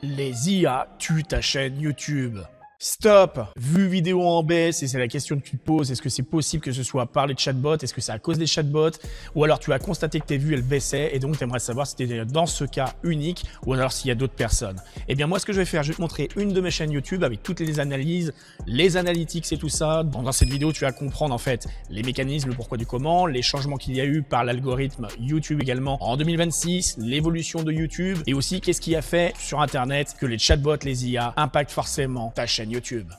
Les IA tuent ta chaîne YouTube. Stop! Vue vidéo en baisse, et c'est la question que tu te poses, est-ce que c'est possible que ce soit par les chatbots? Est-ce que c'est à cause des chatbots? Ou alors tu as constaté que tes vues elles baissaient et donc tu aimerais savoir si tu étais dans ce cas unique ou alors s'il y a d'autres personnes. Eh bien moi ce que je vais faire, je vais te montrer une de mes chaînes YouTube avec toutes les analyses, les analytics et tout ça. Dans cette vidéo tu vas comprendre en fait les mécanismes, le pourquoi du comment, les changements qu'il y a eu par l'algorithme YouTube également en 2026, l'évolution de YouTube et aussi qu'est-ce qui a fait sur internet que les chatbots, les IA impactent forcément ta chaîne YouTube.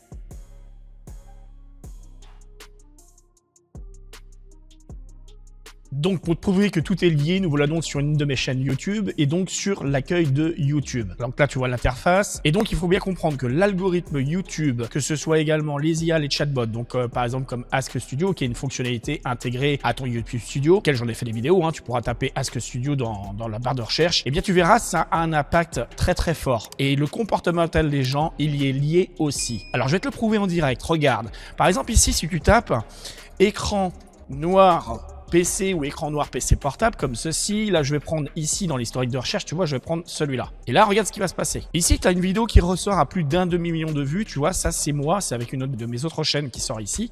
Donc pour te prouver que tout est lié, nous voilà donc sur une de mes chaînes YouTube et donc sur l'accueil de YouTube. Donc là tu vois l'interface et donc il faut bien comprendre que l'algorithme YouTube, que ce soit également les IA, les chatbots, donc par exemple comme Ask Studio qui est une fonctionnalité intégrée à ton YouTube Studio, auquel j'en ai fait des vidéos, tu pourras taper Ask Studio dans la barre de recherche, et bien tu verras ça a un impact très fort et le comportemental des gens il y est lié aussi. Alors je vais te le prouver en direct, regarde. Par exemple ici si tu tapes écran noir PC ou écran noir PC portable comme ceci, là je vais prendre ici dans l'historique de recherche, tu vois, je vais prendre celui-là. Et là regarde ce qui va se passer. Ici tu as une vidéo qui ressort à plus d'1 demi-million de vues, tu vois, ça c'est moi, c'est avec une autre de mes autres chaînes qui sort ici.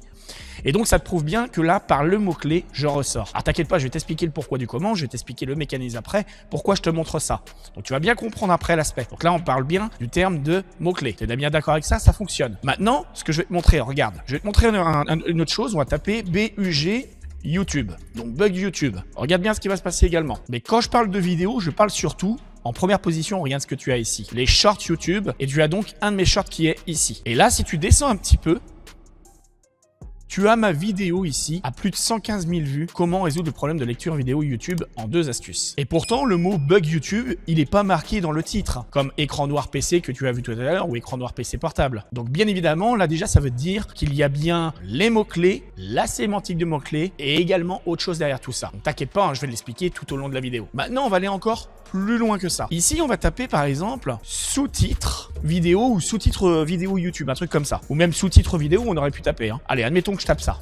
Et donc ça te prouve bien que là par le mot-clé je ressors. Alors t'inquiète pas, je vais t'expliquer le pourquoi du comment, je vais t'expliquer le mécanisme après, pourquoi je te montre ça. Donc tu vas bien comprendre après l'aspect. Donc là on parle bien du terme de mot-clé. Tu es bien d'accord avec ça? Ça fonctionne. Maintenant ce que je vais te montrer, regarde, je vais te montrer une autre chose, on va taper BUG YouTube, donc bug YouTube. Regarde bien ce qui va se passer également. Mais quand je parle de vidéo, je parle surtout en première position, regarde ce que tu as ici. Les shorts YouTube, et tu as donc un de mes shorts qui est ici. Et là, si tu descends un petit peu, tu as ma vidéo ici à plus de 115 000 vues. Comment résoudre le problème de lecture vidéo YouTube en 2 astuces. Et pourtant, le mot bug YouTube, il n'est pas marqué dans le titre, comme écran noir PC que tu as vu tout à l'heure ou écran noir PC portable. Donc bien évidemment, là déjà, ça veut dire qu'il y a bien les mots-clés, la sémantique de mots-clés et également autre chose derrière tout ça. Donc t'inquiète pas, je vais l'expliquer tout au long de la vidéo. Maintenant, on va aller encore plus loin que ça. Ici, on va taper par exemple sous-titres vidéo ou sous-titres vidéo YouTube, un truc comme ça. Ou même sous-titres vidéo, on aurait pu taper. Allez, admettons que je tape ça.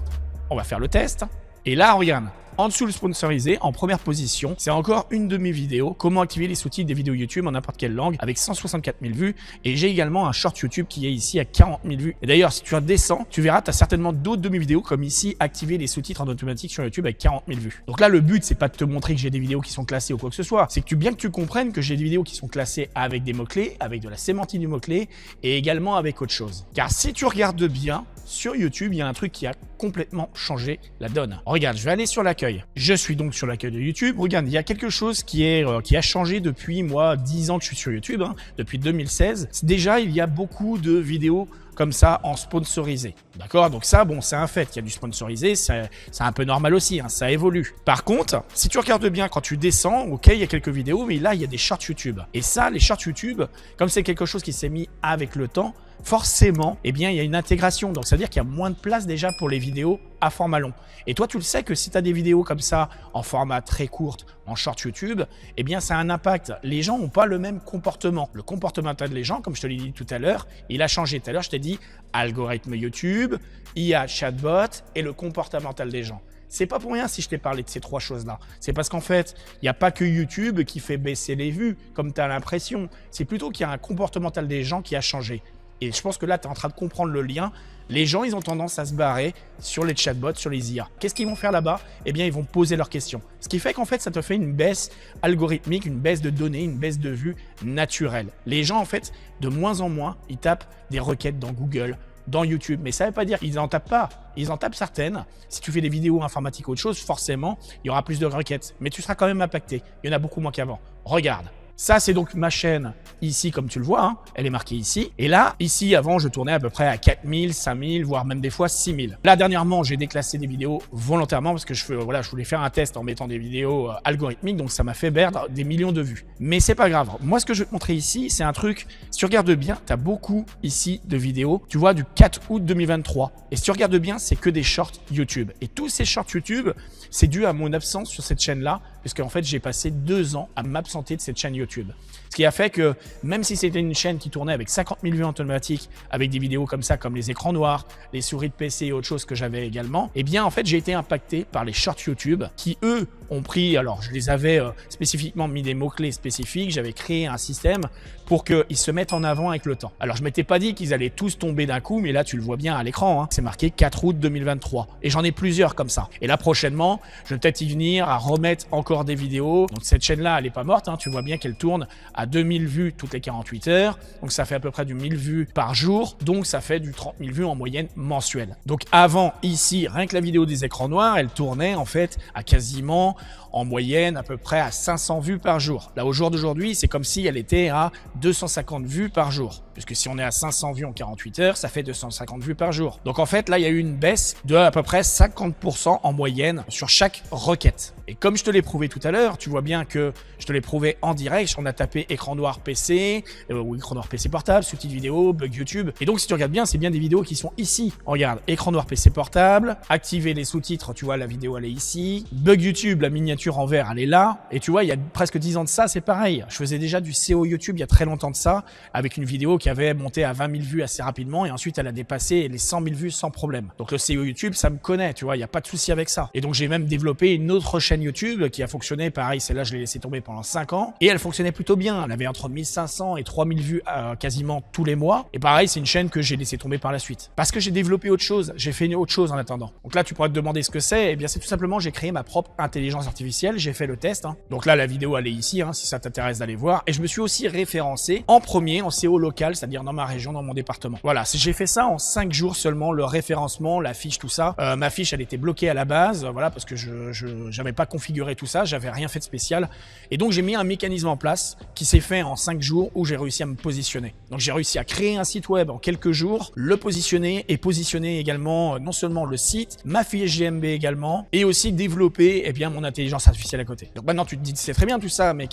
On va faire le test. Et là, regarde, en dessous le sponsorisé, en première position, c'est encore une de mes vidéos. Comment activer les sous-titres des vidéos YouTube en n'importe quelle langue avec 164 000 vues. Et j'ai également un short YouTube qui est ici à 40 000 vues. Et d'ailleurs, si tu redescends, tu verras, tu as certainement d'autres de mes vidéos comme ici, activer les sous-titres en automatique sur YouTube avec 40 000 vues. Donc là, le but, c'est pas de te montrer que j'ai des vidéos qui sont classées ou quoi que ce soit. C'est que bien que tu comprennes que j'ai des vidéos qui sont classées avec des mots-clés, avec de la sémantique du mot-clé et également avec autre chose. Car si tu regardes bien, sur YouTube, il y a un truc qui a complètement changé la donne. Regarde, je vais aller sur l'accueil. Je suis donc sur l'accueil de YouTube. Regarde, il y a quelque chose qui a changé depuis moi 10 ans que je suis sur YouTube, depuis 2016. Déjà, il y a beaucoup de vidéos comme ça en sponsorisé. D'accord? Donc ça, bon, c'est un fait qu'il y a du sponsorisé, c'est un peu normal aussi, ça évolue. Par contre, si tu regardes bien quand tu descends, ok, il y a quelques vidéos, mais là, il y a des shorts YouTube. Et ça, les shorts YouTube, comme c'est quelque chose qui s'est mis avec le temps, forcément, eh bien, il y a une intégration. Donc, c'est-à-dire qu'il y a moins de place déjà pour les vidéos à format long. Et toi, tu le sais que si tu as des vidéos comme ça, en format très courte, en short YouTube, eh bien, ça a un impact. Les gens n'ont pas le même comportement. Le comportemental des gens, comme je te l'ai dit tout à l'heure, il a changé. Tout à l'heure, je t'ai dit algorithme YouTube, IA, chatbot et le comportemental des gens. C'est pas pour rien si je t'ai parlé de ces 3 choses-là. C'est parce qu'en fait, il n'y a pas que YouTube qui fait baisser les vues, comme tu as l'impression. C'est plutôt qu'il y a un comportemental des gens qui a changé. Et je pense que là, tu es en train de comprendre le lien. Les gens, ils ont tendance à se barrer sur les chatbots, sur les IA. Qu'est-ce qu'ils vont faire là-bas? Eh bien, ils vont poser leurs questions. Ce qui fait qu'en fait, ça te fait une baisse algorithmique, une baisse de données, une baisse de vues naturelle. Les gens, en fait, de moins en moins, ils tapent des requêtes dans Google, dans YouTube. Mais ça ne veut pas dire qu'ils n'en tapent pas. Ils en tapent certaines. Si tu fais des vidéos informatiques ou autre chose, forcément, il y aura plus de requêtes. Mais tu seras quand même impacté. Il y en a beaucoup moins qu'avant. Regarde. Ça, c'est donc ma chaîne ici, comme tu le vois, elle est marquée ici. Et là, ici, avant, je tournais à peu près à 4000, 5000, voire même des fois 6000. Là, dernièrement, j'ai déclassé des vidéos volontairement parce que je voulais faire un test en mettant des vidéos algorithmiques. Donc, ça m'a fait perdre des millions de vues. Mais c'est pas grave. Moi, ce que je vais te montrer ici, c'est un truc. Si tu regardes bien, tu as beaucoup ici de vidéos. Tu vois, du 4 août 2023. Et si tu regardes bien, c'est que des shorts YouTube. Et tous ces shorts YouTube, c'est dû à mon absence sur cette chaîne-là. Parce qu'en fait, j'ai passé 2 ans à m'absenter de cette chaîne YouTube. Ce qui a fait que même si c'était une chaîne qui tournait avec 50 000 vues en automatique, avec des vidéos comme ça, comme les écrans noirs, les souris de PC et autre chose que j'avais également, eh bien en fait j'ai été impacté par les shorts YouTube qui eux ont pris, alors je les avais spécifiquement mis des mots-clés spécifiques, j'avais créé un système pour qu'ils se mettent en avant avec le temps. Alors je m'étais pas dit qu'ils allaient tous tomber d'un coup, mais là tu le vois bien à l'écran, hein, c'est marqué 4 août 2023. Et j'en ai plusieurs comme ça. Et là prochainement, je vais peut-être y venir à remettre encore des vidéos. Donc cette chaîne-là, elle est pas morte, hein, tu vois bien qu'elle tourne à 2000 vues toutes les 48 heures. Donc ça fait à peu près du 1000 vues par jour, donc ça fait du 30 000 vues en moyenne mensuelle. Donc avant, ici, rien que la vidéo des écrans noirs, elle tournait en fait à quasiment en moyenne à peu près à 500 vues par jour. Là, au jour d'aujourd'hui, c'est comme si elle était à 250 vues par jour. Puisque si on est à 500 vues en 48 heures, ça fait 250 vues par jour. Donc en fait, là, il y a eu une baisse de à peu près 50% en moyenne sur chaque requête. Et comme je te l'ai prouvé tout à l'heure, tu vois bien que je te l'ai prouvé en direct. On a tapé écran noir PC, ou écran noir PC portable, sous-titres vidéo, bug YouTube. Et donc, si tu regardes bien, c'est bien des vidéos qui sont ici. Regarde, écran noir PC portable, activer les sous-titres, tu vois, la vidéo, elle est ici. Bug YouTube, la miniature en vert, elle est là. Et tu vois, il y a presque 10 ans de ça, c'est pareil. Je faisais déjà du SEO YouTube il y a très longtemps de ça, avec une vidéo qui avait monté à 20 000 vues assez rapidement. Et ensuite, elle a dépassé les 100 000 vues sans problème. Donc, le SEO YouTube, ça me connaît, tu vois, il n'y a pas de souci avec ça. Et donc, j'ai même développé une autre chaîne YouTube qui a fonctionné, pareil, celle-là, je l'ai laissé tomber pendant 5 ans. Et elle fonctionnait plutôt bien. Elle avait entre 1500 et 3000 vues quasiment tous les mois. Et pareil, c'est une chaîne que j'ai laissé tomber par la suite. Parce que j'ai développé autre chose. J'ai fait une autre chose en attendant. Donc là, tu pourrais te demander ce que c'est. Eh bien, c'est tout simplement, j'ai créé ma propre intelligence artificielle. J'ai fait le test. Hein. Donc là, la vidéo, elle est ici, hein, si ça t'intéresse d'aller voir. Et je me suis aussi référencé en premier en SEO local, c'est-à-dire dans ma région, dans mon département. Voilà, j'ai fait ça en 5 jours seulement, le référencement, la fiche, tout ça. Ma fiche, elle était bloquée à la base, voilà, parce que je n'avais pas configuré tout ça, j'avais rien fait de spécial. Et donc, j'ai mis un mécanisme en place qui s'est fait en 5 jours où j'ai réussi à me positionner. Donc, j'ai réussi à créer un site web en quelques jours, le positionner et positionner également non seulement le site, ma fiche GMB également, et aussi développer eh bien, mon intelligence artificielle à côté. Donc maintenant, tu te dis, c'est très bien tout ça, mais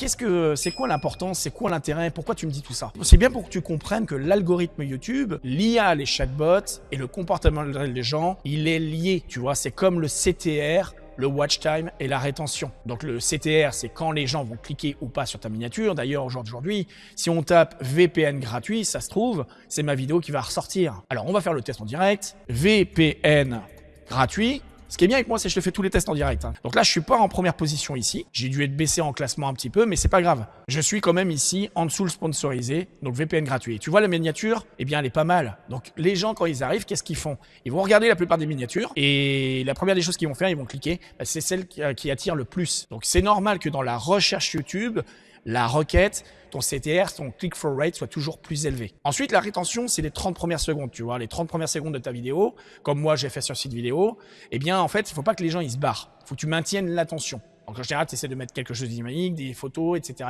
c'est quoi l'importance, c'est quoi l'intérêt, pourquoi tu me dis tout ça? C'est bien pour que tu comprennes que l'algorithme YouTube, l'IA, les chatbots et le comportement des gens, il est lié, tu vois, c'est comme le CTR, le watch time et la rétention. Donc le CTR, c'est quand les gens vont cliquer ou pas sur ta miniature. D'ailleurs, aujourd'hui, si on tape VPN gratuit, ça se trouve, c'est ma vidéo qui va ressortir. Alors, on va faire le test en direct. VPN gratuit. Ce qui est bien avec moi, c'est que je te fais tous les tests en direct. Hein. Donc là, je suis pas en première position ici. J'ai dû être baissé en classement un petit peu, mais c'est pas grave. Je suis quand même ici, en dessous le sponsorisé, donc VPN gratuit. Et tu vois la miniature, eh bien, elle est pas mal. Donc les gens, quand ils arrivent, qu'est-ce qu'ils font? Ils vont regarder la plupart des miniatures et la première des choses qu'ils vont faire, ils vont cliquer, c'est celle qui attire le plus. Donc c'est normal que dans la recherche YouTube, la requête, ton CTR, ton click-through rate soit toujours plus élevé. Ensuite, la rétention, c'est les 30 premières secondes, tu vois, les 30 premières secondes de ta vidéo, comme moi j'ai fait sur site vidéo. Eh bien, en fait, il faut pas que les gens ils se barrent. Il faut que tu maintiennes l'attention. Donc en général, tu essaies de mettre quelque chose de dynamique, des photos, etc.,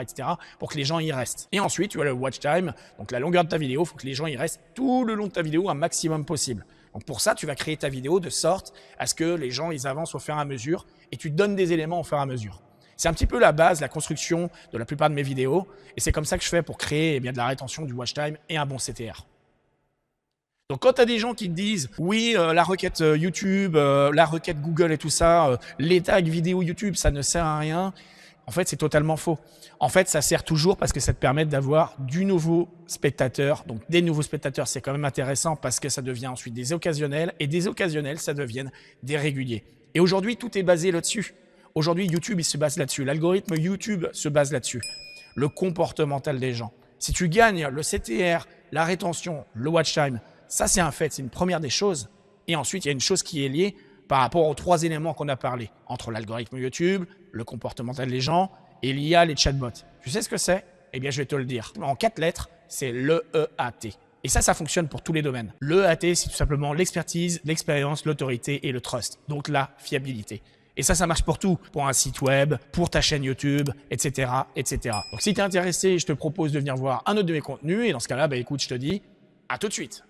pour que les gens y restent. Et ensuite, tu as le watch time, donc la longueur de ta vidéo, il faut que les gens y restent tout le long de ta vidéo un maximum possible. Donc pour ça, tu vas créer ta vidéo de sorte à ce que les gens ils avancent au fur et à mesure et tu donnes des éléments au fur et à mesure. C'est un petit peu la base, la construction de la plupart de mes vidéos. Et c'est comme ça que je fais pour créer eh bien, de la rétention, du watch time et un bon CTR. Donc quand tu as des gens qui te disent « Oui, la requête YouTube, la requête Google et tout ça, les tags vidéo YouTube, ça ne sert à rien », en fait, c'est totalement faux. En fait, ça sert toujours parce que ça te permet d'avoir du nouveau spectateur. Donc des nouveaux spectateurs, c'est quand même intéressant parce que ça devient ensuite des occasionnels. Et des occasionnels, ça devient des réguliers. Et aujourd'hui, tout est basé là-dessus. Aujourd'hui, YouTube, il se base là-dessus. L'algorithme YouTube se base là-dessus. Le comportemental des gens. Si tu gagnes le CTR, la rétention, le watch time, ça c'est un fait, c'est une première des choses. Et ensuite, il y a une chose qui est liée par rapport aux 3 éléments qu'on a parlé. Entre l'algorithme YouTube, le comportemental des gens et l'IA, les chatbots. Tu sais ce que c'est? Eh bien, je vais te le dire. En 4 lettres, c'est l'EAT. Et ça fonctionne pour tous les domaines. L'EAT, c'est tout simplement l'expertise, l'expérience, l'autorité et le trust. Donc la fiabilité. Et ça marche pour tout, pour un site web, pour ta chaîne YouTube, etc., etc. Donc si tu es intéressé, je te propose de venir voir un autre de mes contenus. Et dans ce cas-là, écoute, je te dis à tout de suite.